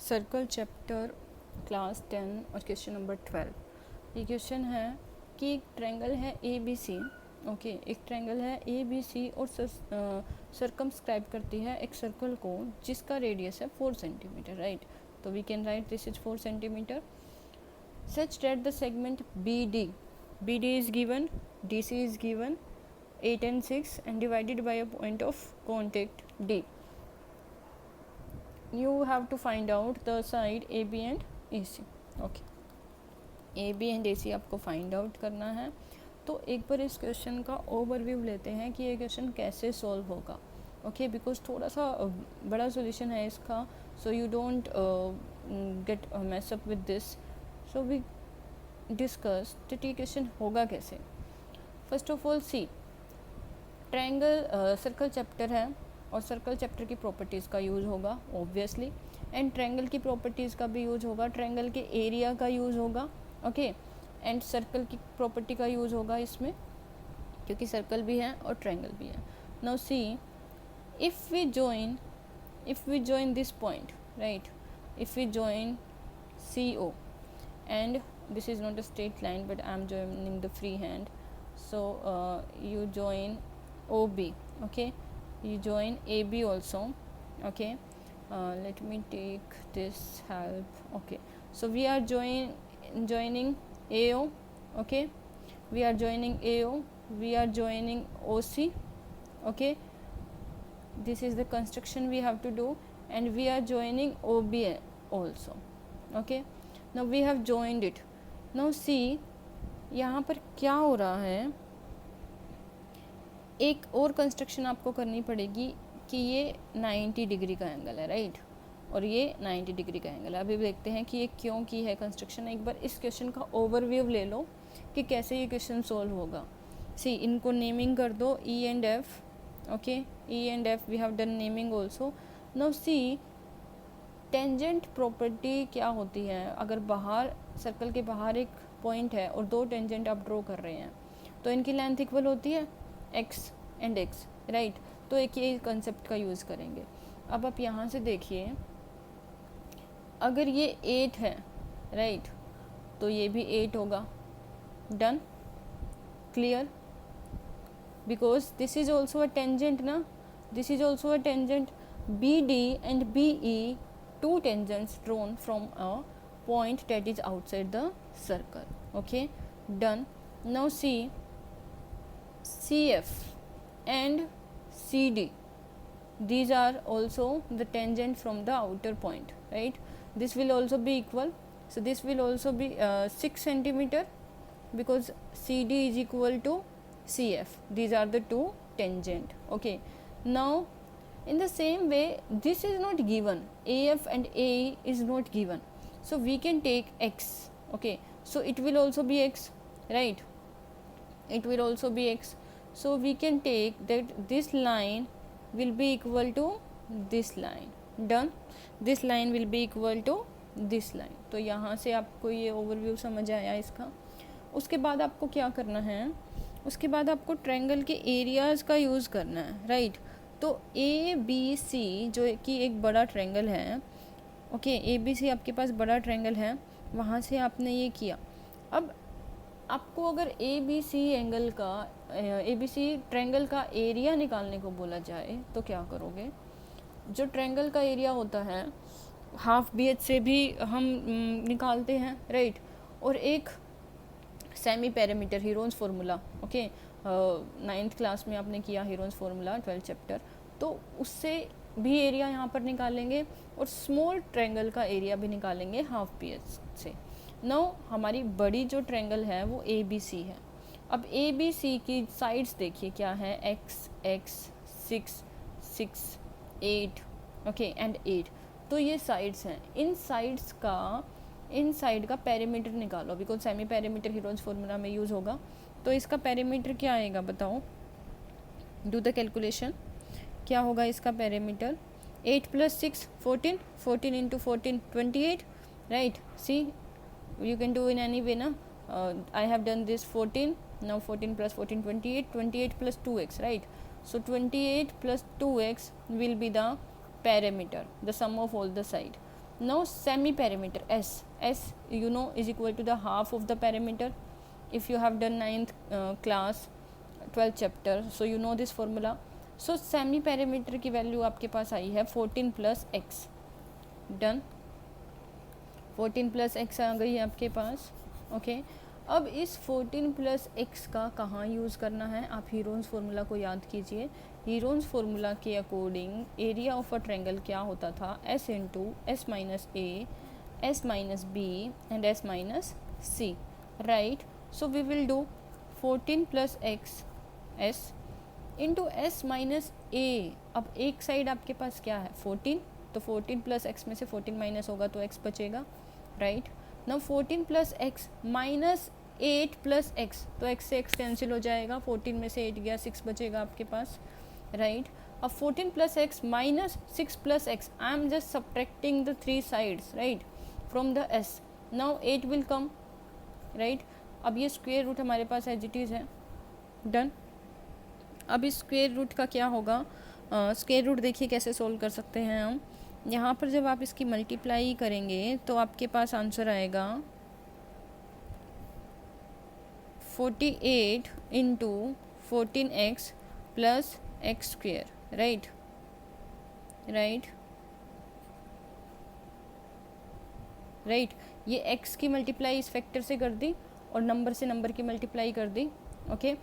Circle chapter class 10 और question number 12। ये question है कि एक ट्रायंगल है ए बी सी। ओके, एक ट्रायंगल है ए बी सी और सर्कमस्क्राइब करती है एक सर्कल को जिसका रेडियस है 4 सेंटीमीटर, राइट। तो we can write this is 4 centimetre such that the segment B D is given, D C is given 8 and 6 and divided by a point of contact D. You have to find out the side AB and AC. Okay, AB and AC आपको find out करना है। तो एक बार इस question का overview लेते हैं कि ये क्वेश्चन कैसे सॉल्व होगा। ओके, बिकॉज थोड़ा सा बड़ा सॉल्यूशन है इसका, so you don't get mess up with this. So we discuss that ये क्वेश्चन होगा कैसे। First of all see, triangle circle chapter है और सर्कल चैप्टर की प्रॉपर्टीज़ का यूज़ होगा ऑब्वियसली, एंड ट्रायंगल की प्रॉपर्टीज़ का भी यूज़ होगा, ट्रायंगल के एरिया का यूज़ होगा। ओके, एंड सर्कल की प्रॉपर्टी का यूज़ होगा इसमें, क्योंकि सर्कल भी है और ट्रायंगल भी है। Now see, if we join this point, right, if we join CO and this is not a straight line but I am joining the free hand, so you join OB, okay, you join AB also, okay. Let me take this help. Okay, so we are joining AO, okay, we are joining AO, we are joining OC, okay, this is the construction we have to do, and we are joining OB also, okay. Now we have joined it. Now see, यहाँ पर क्या हो रहा है, एक और construction आपको करनी पड़ेगी कि ये 90 डिग्री का एंगल है, राइट, और ये 90 डिग्री का एंगल है। अभी देखते हैं कि ये क्यों की है कंस्ट्रक्शन। एक बार इस क्वेश्चन का ओवरव्यू ले लो कि कैसे ये क्वेश्चन सॉल्व होगा। सी, इनको नेमिंग कर दो E and F, okay, E and F we have done naming also. Now see, tangent property क्या होती है, अगर बाहर सर्कल के बाहर एक पॉइंट है और दो टेंजेंट आप ड्रॉ कर रहे हैं तो इनकी लेंथ इक्वल होती है x एंड x, राइट। तो एक ये कंसेप्ट का यूज़ करेंगे। अब आप यहाँ से देखिए, अगर ये 8 है, राइट, तो ये भी 8 होगा। Done, clear, because this is also a tangent ना, this is also a tangent. BD and BE, two tangents drawn from a point that is outside the circle. Okay, done. Now see, CF and CD, these are also the tangent from the outer point, right. This will also be equal, so this will also be 6 centimeter because CD is equal to CF. These are the two tangent. Okay, now in the same way, this is not given, AF and AE is not given, so we can take X. Okay, so it will also be X, right, it will also be X. So we can take that this line will be equal to this line. Done, this line will be equal to this line. तो यहाँ से आपको ये overview समझ आया इसका। उसके बाद आपको क्या करना है, उसके बाद आपको ट्रायंगल के एरियाज़ का यूज़ करना है, राइट। तो ABC जो कि एक बड़ा ट्रायंगल है, ओके, ABC आपके पास बड़ा ट्रायंगल है, वहाँ से आपने ये किया। अब आपको अगर ABC एंगल का ABC ट्रायंगल का एरिया निकालने को बोला जाए तो क्या करोगे। जो ट्रायंगल का एरिया होता है हाफ BH से भी हम निकालते हैं, राइट, और एक semi parameter Heron's formula, okay, 9th class में आपने किया हीरोन्स फार्मूला 12th चैप्टर, तो उससे भी एरिया यहाँ पर निकालेंगे और स्मॉल ट्रायंगल का एरिया भी निकालेंगे हाफ BH से। नाउ हमारी बड़ी जो ट्रायंगल है वो ABC है। अब ABC की साइड्स देखिए क्या है, x 6 6 8, ओके, एंड 8। तो ये साइड्स हैं, इन साइड का पेरीमीटर निकालो, because semi perimeter Heron's formula में यूज़ होगा। तो इसका पेरीमीटर क्या आएगा बताओ, डू द कैलकुलेशन, क्या होगा इसका perimeter. 8 + 6 14, 14 × 14 28, right. See, you can do in any way na, I have done this 14, now 14 + 14 28, 28 + 2x, right. So 28 + 2x will be the perimeter, the sum of all the side. Now semi perimeter S you know is equal to the half of the perimeter. If you have done 9th class 12th chapter, so you know this formula. So semi perimeter की value आपके पास आई है 14 plus X. Done. 14 plus X आ गई है आपके पास. Okay अब इस 14 प्लस एक्स का कहाँ यूज़ करना है, आप हीरोन्स फार्मूला को याद कीजिए. हीरोन्स फार्मूला के according area of a triangle क्या होता था, S into S minus A, S minus B and S minus C. Right. So we will do 14 plus X S into S minus A. अब एक side आपके पास क्या है 14, तो 14 प्लस एक्स में से 14 माइनस होगा तो एक्स बचेगा. Right. Now 14 plus x minus 8 plus x, तो एक्स से एक्स कैंसिल हो जाएगा. 14 में से 8 गया, 6 बचेगा आपके पास. राइट. अब 14 plus x minus 6 plus x, I am just subtracting the 3 sides right from the S. Now 8 will come. Right. अब ये स्क्वेयर रूट हमारे पास एज इट इज़ है. डन. अब इस स्क्वेयर रूट का क्या होगा, स्क्वेयर रूट देखिए कैसे सोल्व कर सकते हैं हम. यहाँ पर जब आप इसकी मल्टीप्लाई करेंगे तो आपके पास आंसर आएगा 48 into 14x plus x square. Right. Right. Right. ये x की मल्टीप्लाई इस फैक्टर से कर दी और नंबर से नंबर की मल्टीप्लाई कर दी. ओके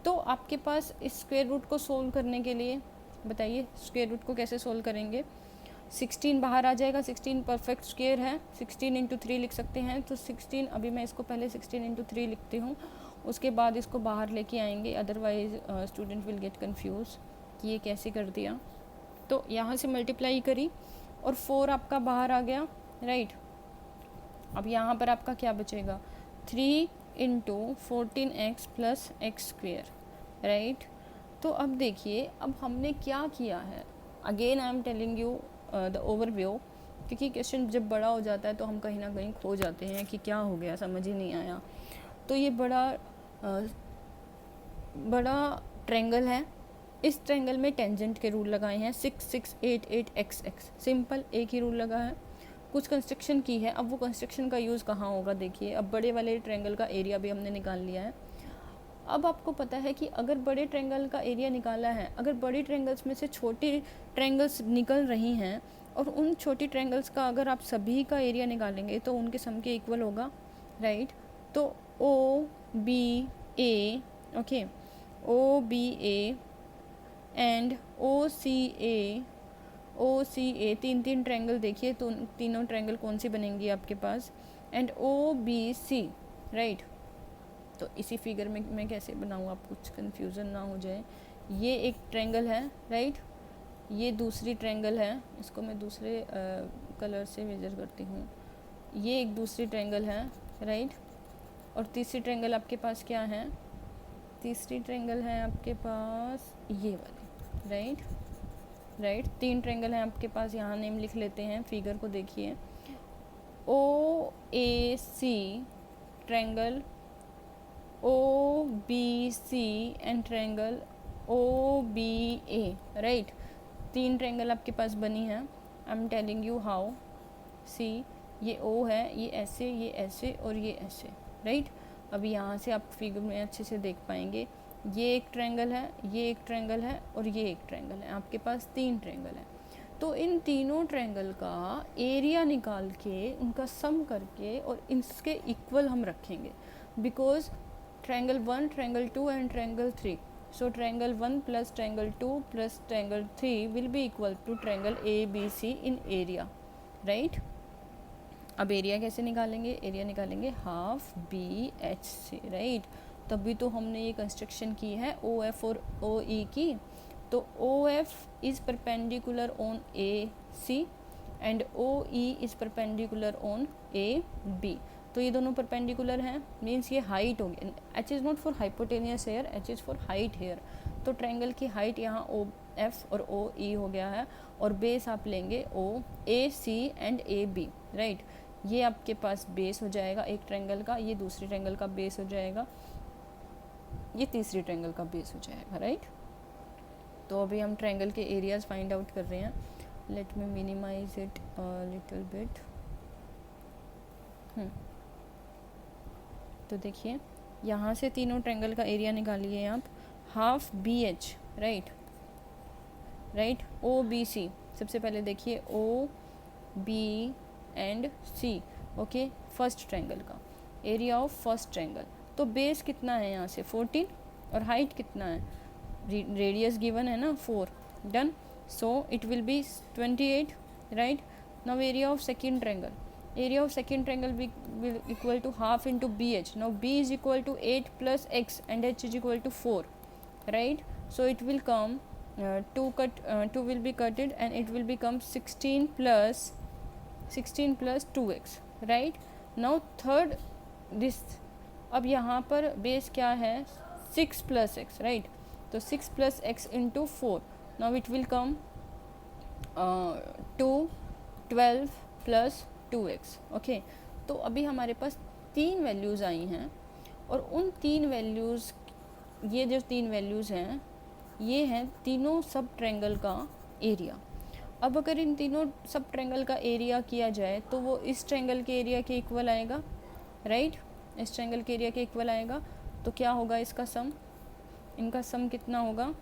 तो आपके पास इस स्क्वायर रूट को सोल्व करने के लिए बताइए स्क्वायर रूट को कैसे सोल्व करेंगे. 16 बाहर आ जाएगा, 16 परफेक्ट स्क्वायर है, 16 इंटू 3 लिख सकते हैं. तो 16 अभी मैं इसको पहले 16 इंटू 3 लिखती हूँ, उसके बाद इसको बाहर लेके आएंगे, otherwise student will get confuse कि ये कैसे कर दिया. तो यहाँ से मल्टीप्लाई करी और 4 आपका बाहर आ गया. राइट. अब यहाँ पर आपका क्या बचेगा 3 into 14x plus x square. Right. तो अब देखिए अब हमने क्या किया है, again I am telling you the overview, क्योंकि क्वेश्चन जब बड़ा हो जाता है तो हम कहीं ना कहीं खो जाते हैं कि क्या हो गया, समझ ही नहीं आया. तो ये बड़ा ट्रायंगल है. इस ट्रायंगल में टेंजेंट के रूल लगाए हैं 6 6 8 8 x x. सिंपल एक ही रूल लगा है. कुछ कंस्ट्रक्शन की है, अब वो कंस्ट्रक्शन का यूज़ कहाँ होगा देखिए. अब बड़े वाले ट्रायंगल का एरिया भी हमने निकाल लिया है. अब आपको पता है कि अगर बड़े ट्रायंगल का एरिया निकाला है, अगर बड़ी ट्रायंगल्स में से छोटी ट्रायंगल्स निकल रही हैं और उन छोटी ट्रायंगल्स का अगर आप सभी का एरिया निकालेंगे तो उनके सम के इक्वल होगा. राइट. तो O B A, okay, O B A and O C A, तीन ट्रायंगल देखिए तो तीनों ट्रायंगल कौन सी बनेंगी आपके पास, and O B C. Right. तो इसी फिगर में मैं कैसे बनाऊँ, आप कुछ कन्फ्यूज़न ना हो जाए. ये एक ट्रायंगल है. राइट. ये दूसरी ट्रायंगल है, इसको मैं दूसरे कलर से मेजर करती हूँ. ये एक दूसरी ट्रायंगल है. राइट. और तीसरी ट्रायंगल आपके पास क्या है, तीसरी ट्रायंगल है आपके पास ये वाली. राइट. राइट. 3 ट्रायंगल हैं आपके पास, यहाँ नेम लिख लेते हैं. फिगर को देखिए, O A C triangle, O B C and triangle O B A. Right. 3 triangle आपके पास बनी है. I am telling you how. See ये ओ है, ये ऐसे और ये ऐसे. राइट. अभी यहाँ से आप फिगर में अच्छे से देख पाएंगे. ये एक ट्रायंगल है, ये एक ट्रायंगल है और ये एक ट्रायंगल है. आपके पास 3 ट्रायंगल है. तो इन तीनों ट्रायंगल का एरिया निकाल के उनका सम करके और इसके इक्वल हम रखेंगे, because triangle 1, triangle 2 and triangle 3. So triangle 1 plus triangle 2 plus triangle 3 will be equal to triangle A B C in area. Right. अब एरिया कैसे निकालेंगे, एरिया निकालेंगे half B H C. Right. तभी तो हमने ये कंस्ट्रक्शन की है ओ एफ और ओ ई की. तो O F is perpendicular on A C and O E is perpendicular on A B. तो ये दोनों परपेंडिकुलर हैं, मीन्स ये हाइट होगी. H is not for hypotenuse here, H is for height here. तो ट्रायंगल की हाइट यहाँ O F और ओ ई हो गया है और बेस आप लेंगे ओ A C and A B. Right. ये आपके पास बेस हो जाएगा एक ट्रायंगल का, ये दूसरी ट्रायंगल का बेस हो जाएगा, ये तीसरी ट्रायंगल का बेस हो जाएगा. राइट. तो अभी हम ट्रायंगल के एरियाज फाइंड आउट कर रहे हैं. let me minimize it a little bit. तो देखिए यहाँ से तीनों ट्रायंगल का एरिया निकालिए आप, half B H, right right, O B C, सबसे पहले देखिए O B and C, okay, first triangle का एरिया ऑफ फर्स्ट ट्रायंगल। तो बेस कितना है यहाँ से 14 और हाइट कितना है, रेडियस गिवन है ना 4, done. So it will B 28, right. Now area of second triangle, area of second triangle will equal to half into BH. Now B is equal to 8 plus X and H is equal to 4, right? So it will come 2 will be cutted and it will become 16 plus 2x, right? Now third this, अब यहाँ पर base क्या है 6 plus x, right? तो 6 plus x into 4, now it will come 2 12 plus 2x, okay. तो अभी हमारे पास 3 values आई हैं और उन 3 वैल्यूज़, ये जो 3 वैल्यूज़ हैं ये हैं तीनों सब ट्रायंगल का एरिया। अब अगर इन तीनों सब ट्रायंगल का एरिया किया जाए तो वो इस ट्रायंगल के एरिया के इक्वल आएगा, राइट, इस ट्रायंगल के एरिया के इक्वल आएगा। तो क्या होगा इसका सम, इनका सम कितना होगा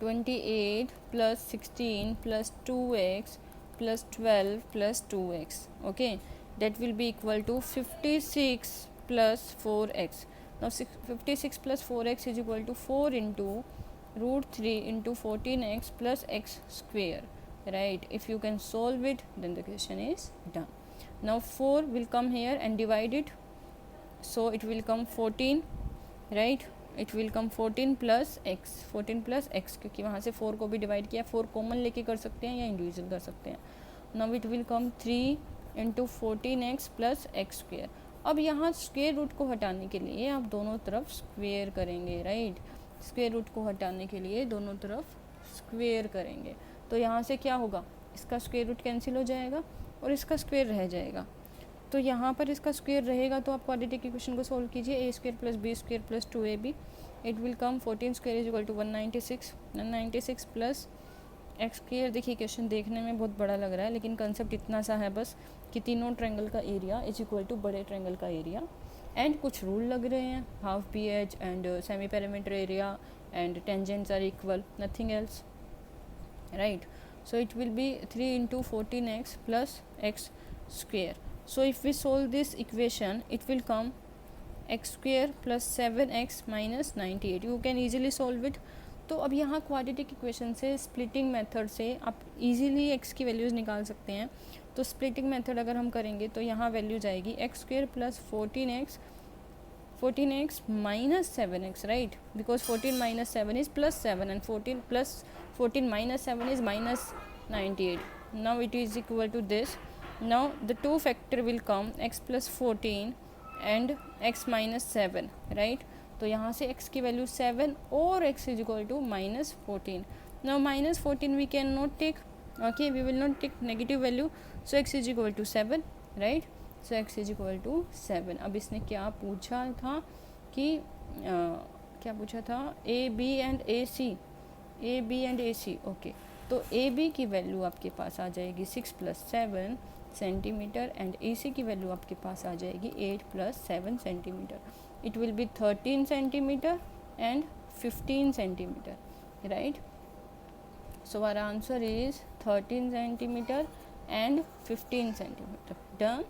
28 plus 16 plus 2x plus 12 plus 2x, okay, that will be equal to 56 plus 4x. Now 56 plus 4x is equal to 4 into root 3 into 14x plus x square, right? If you can solve it then the question is done. Now 4 will come here and divide it, so it will come 14, right? It will come 14 plus x, 14 plus x, क्योंकि वहाँ से 4 को भी divide किया, 4 common लेके कर सकते हैं या इंडिविजुअल कर सकते हैं। Now it will come 3 into 14x plus x square. अब यहाँ स्क्वेयर रूट को हटाने के लिए आप दोनों तरफ स्क्वेयर करेंगे, राइट, स्क्वेयर रूट को हटाने के लिए दोनों तरफ स्क्वेयर करेंगे। तो यहाँ से क्या होगा, इसका स्क्वेयर रूट कैंसिल हो जाएगा और इसका स्क्वेयर रह जाएगा। तो यहाँ पर इसका स्क्वेयर रहेगा तो आप क्वाड्रेटिक इक्वेशन को सॉल्व कीजिए, A square plus B square plus 2ab, it will come 14 square is equal to 196 plus x square. देखिए क्वेश्चन देखने में बहुत बड़ा लग रहा है लेकिन कंसेप्ट इतना सा है बस कि तीनों ट्रायंगल का एरिया इज इक्वल टू बड़े ट्रायंगल का एरिया, एंड कुछ रूल लग रहे हैं, half B H and semi perimeter area and tangents are equal, nothing else, right. So it will be 3 into 14x plus x square. So if we solve this equation it will come x square plus 7x minus 98, you can easily solve it। तो अब यहाँ quadratic equation से splitting method से आप easily x की values निकाल सकते हैं। तो स्प्लिटिंग मेथड अगर हम करेंगे तो यहाँ वैल्यू जाएगी x square plus 14x minus 7x, right, because 14 minus 7 is plus 7 and 14 plus 14 minus 7 is minus 98. Now it is equal to this. Now the two factor will come x plus 14 and x minus 7, right? तो यहाँ से x की value 7 और x is equal to minus 14. Now minus 14 we cannot take, okay, we will not take negative value, so x is equal to 7, right? So x is equal to 7. अब इसने क्या पूछा था कि क्या पूछा था, a b and a c, okay. तो a b की वैल्यू आपके पास आ जाएगी 6 plus 7 centimetre and A C की वैल्यू आपके पास आ जाएगी 8 plus 7 centimetre. It will be 13 centimetre and 15 centimetre, right. So our answer is 13 centimetre and 15 centimetre, done.